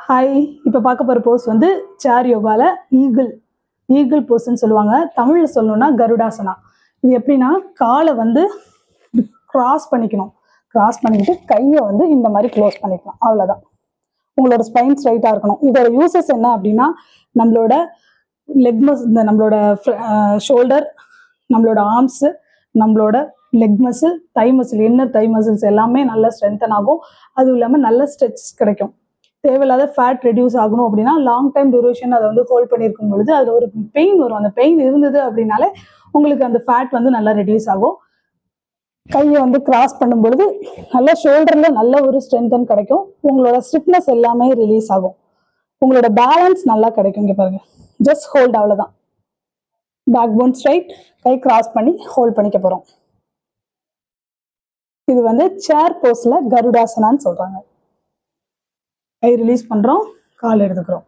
Hi, இப்போ பார்க்க போகிற போஸ் வந்து சேர் யோகால ஈகிள் போஸ்ன்னு சொல்லுவாங்க. தமிழில் சொல்லணும்னா கருடாசனா. இது எப்படின்னா காலை வந்து கிராஸ் பண்ணிக்கணும். கிராஸ் பண்ணிக்கிட்டு கையை வந்து இந்த மாதிரி க்ளோஸ் பண்ணிக்கலாம். அவ்வளோதான். உங்களோட ஸ்பைன் ஸ்ட்ரைட்டாக இருக்கணும். இதோட யூசஸ் என்ன அப்படின்னா நம்மளோட லெக் மசில், நம்மளோட ஷோல்டர், நம்மளோட ஆர்ம்ஸு, நம்மளோட லெக் மசில், தை மசில், இன்னர் தை மசில்ஸ் எல்லாமே நல்லா ஸ்ட்ரென்தன் ஆகும். அதுவும் இல்லாமல் நல்ல ஸ்ட்ரெச் கிடைக்கும். தேவையில்லாத ஃபேட் ரெடியூஸ் ஆகணும் அப்படின்னா லாங் டைம் டியூரேஷன் அதை வந்து ஹோல்ட் பண்ணியிருக்கும் பொழுது அதில் ஒரு பெயின் வரும். அந்த பெயின் இருந்தது அப்படின்னாலே உங்களுக்கு அந்த ஃபேட் வந்து நல்லா ரெடியூஸ் ஆகும். கையை வந்து கிராஸ் பண்ணும் பொழுது நல்ல ஷோல்டரில் நல்ல ஒரு ஸ்ட்ரென்தன் கிடைக்கும். உங்களோட ஸ்டிஃப்னஸ் எல்லாமே ரிலீஸ் ஆகும். உங்களோட பேலன்ஸ் நல்லா கிடைக்கும். இங்கே பாருங்க, ஜஸ்ட் ஹோல்ட், அவ்வளோதான். பேக் போன் ஸ்ட்ரைட், கை கிராஸ் பண்ணி ஹோல்ட் பண்ணிக்க போகிறோம். இது வந்து சேர் போஸ்ல கருடாசனான்னு சொல்றாங்க. கை ரிலீஸ் பண்றோம், கால் எடுத்துக்கிறோம்.